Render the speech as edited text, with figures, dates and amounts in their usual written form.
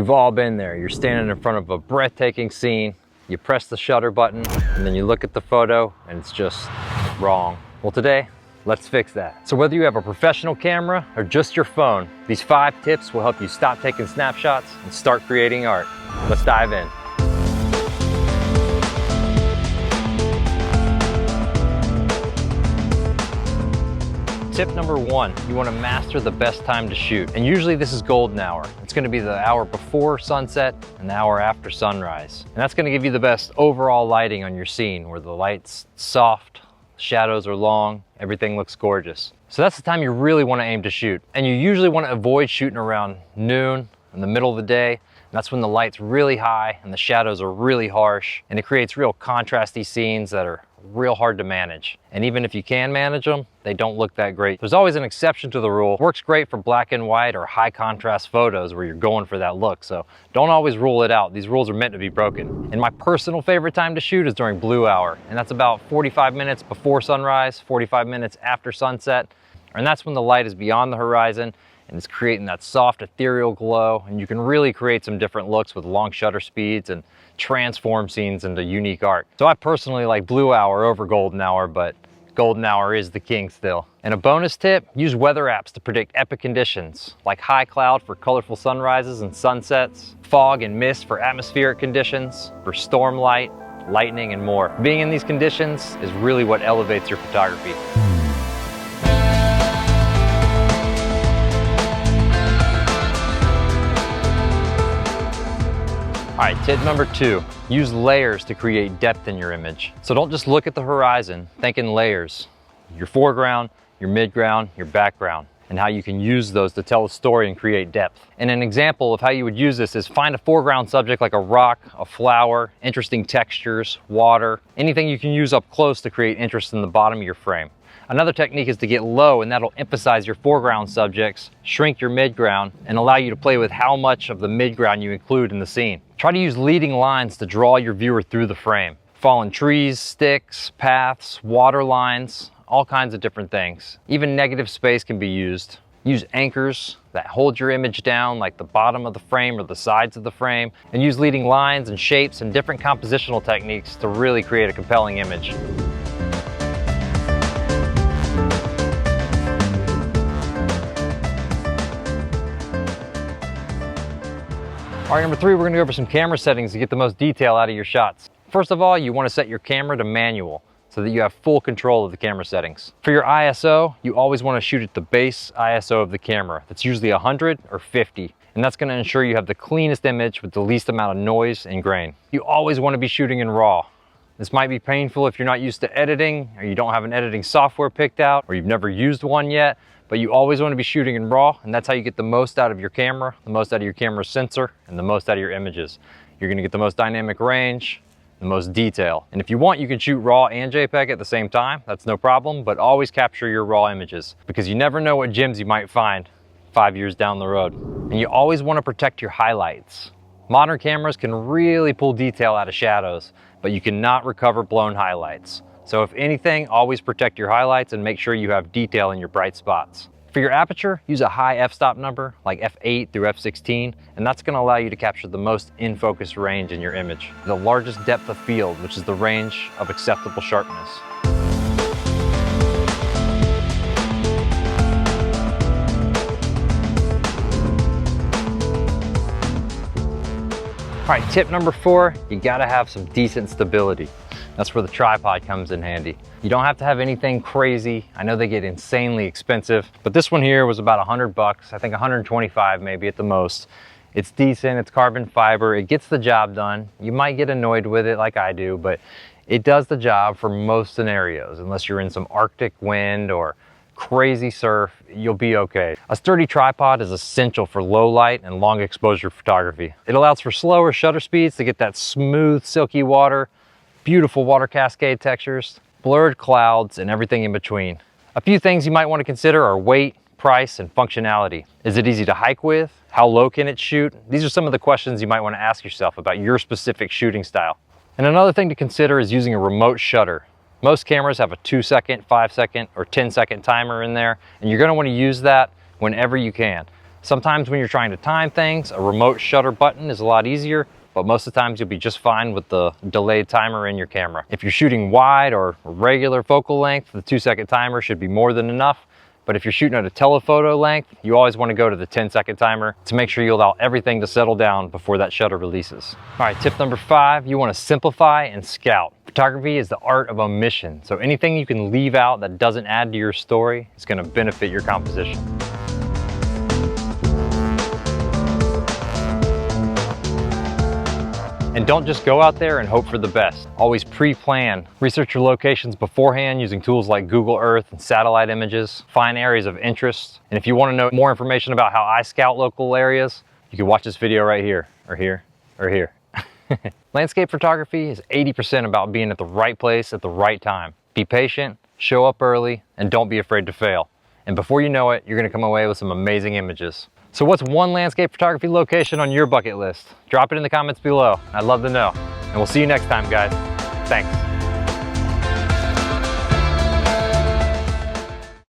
We've all been there. You're standing in front of a breathtaking scene, you press the shutter button, and then you look at the photo and it's just wrong. Well, today, let's fix that. So whether you have a professional camera or just your phone, these 5 tips will help you stop taking snapshots and start creating art. Let's dive in. Tip number 1, you want to master the best time to shoot. And usually this is golden hour. It's going to be the hour before sunset and the hour after sunrise. And that's going to give you the best overall lighting on your scene, where the light's soft, shadows are long, everything looks gorgeous. So that's the time you really want to aim to shoot. And you usually want to avoid shooting around noon, in the middle of the day. And that's when the light's really high and the shadows are really harsh, and it creates real contrasty scenes that are real hard to manage. And even if you can manage them, they don't look that great. There's always an exception to the rule. It works great for black and white or high contrast photos where you're going for that look. So don't always rule it out. These rules are meant to be broken. And my personal favorite time to shoot is during blue hour. And that's about 45 minutes before sunrise, 45 minutes after sunset. And that's when the light is beyond the horizon and it's creating that soft ethereal glow, and you can really create some different looks with long shutter speeds and transform scenes into unique art. So I personally like blue hour over golden hour, but golden hour is the king still. And a bonus tip, use weather apps to predict epic conditions, like high cloud for colorful sunrises and sunsets, fog and mist for atmospheric conditions, for storm light, lightning, and more. Being in these conditions is really what elevates your photography. All right, tip number 2, use layers to create depth in your image. So don't just look at the horizon, think in layers. Your foreground, your midground, your background, and how you can use those to tell a story and create depth. And an example of how you would use this is find a foreground subject like a rock, a flower, interesting textures, water, anything you can use up close to create interest in the bottom of your frame. Another technique is to get low, and that'll emphasize your foreground subjects, shrink your midground, and allow you to play with how much of the midground you include in the scene. Try to use leading lines to draw your viewer through the frame. Fallen trees, sticks, paths, water lines, all kinds of different things. Even negative space can be used. Use anchors that hold your image down, like the bottom of the frame or the sides of the frame, and use leading lines and shapes and different compositional techniques to really create a compelling image. All right, number 3, we're gonna go over some camera settings to get the most detail out of your shots. First of all, you wanna set your camera to manual so that you have full control of the camera settings. For your ISO, you always wanna shoot at the base ISO of the camera. That's usually 100 or 50. And that's gonna ensure you have the cleanest image with the least amount of noise and grain. You always wanna be shooting in RAW. This might be painful if you're not used to editing, or you don't have an editing software picked out, or you've never used one yet, but you always want to be shooting in RAW, and that's how you get the most out of your camera, the most out of your camera's sensor, and the most out of your images. You're going to get the most dynamic range, the most detail. And if you want, you can shoot RAW and JPEG at the same time. That's no problem, but always capture your RAW images, because you never know what gems you might find 5 years down the road. And you always want to protect your highlights. Modern cameras can really pull detail out of shadows, but you cannot recover blown highlights. So if anything, always protect your highlights and make sure you have detail in your bright spots. For your aperture, use a high f-stop number like f8 through f16, and that's going to allow you to capture the most in-focus range in your image. The largest depth of field, which is the range of acceptable sharpness. All right, tip number 4, you gotta have some decent stability. That's where the tripod comes in handy. You don't have to have anything crazy. I know they get insanely expensive, but this one here was about 100 bucks. I think 125 maybe at the most. It's decent, it's carbon fiber, it gets the job done. You might get annoyed with it like I do, but it does the job for most scenarios. Unless you're in some Arctic wind or crazy surf, you'll be okay. A sturdy tripod is essential for low light and long exposure photography. It allows for slower shutter speeds to get that smooth, silky water, beautiful water cascade textures, blurred clouds, and everything in between. A few things you might want to consider are weight, price, and functionality. Is it easy to hike with? How low can it shoot? These are some of the questions you might want to ask yourself about your specific shooting style. And another thing to consider is using a remote shutter. Most cameras have a 2-second, 5-second, or 10-second timer in there, and you're going to want to use that whenever you can. Sometimes when you're trying to time things, a remote shutter button is a lot easier, but most of the times you'll be just fine with the delayed timer in your camera. If you're shooting wide or regular focal length, the 2-second timer should be more than enough. But if you're shooting at a telephoto length, you always want to go to the 10-second timer to make sure you allow everything to settle down before that shutter releases. All right, tip number 5, you want to simplify and scout. Photography is the art of omission, so anything you can leave out that doesn't add to your story is going to benefit your composition. And don't just go out there and hope for the best. Always pre-plan. Research your locations beforehand using tools like Google Earth and satellite images. Find areas of interest. And if you want to know more information about how I scout local areas, you can watch this video right here, or here, or here. Landscape photography is 80% about being at the right place at the right time. Be patient, show up early, and don't be afraid to fail. And before you know it, you're going to come away with some amazing images. So what's one landscape photography location on your bucket list? Drop it in the comments below. I'd love to know. And we'll see you next time, guys. Thanks.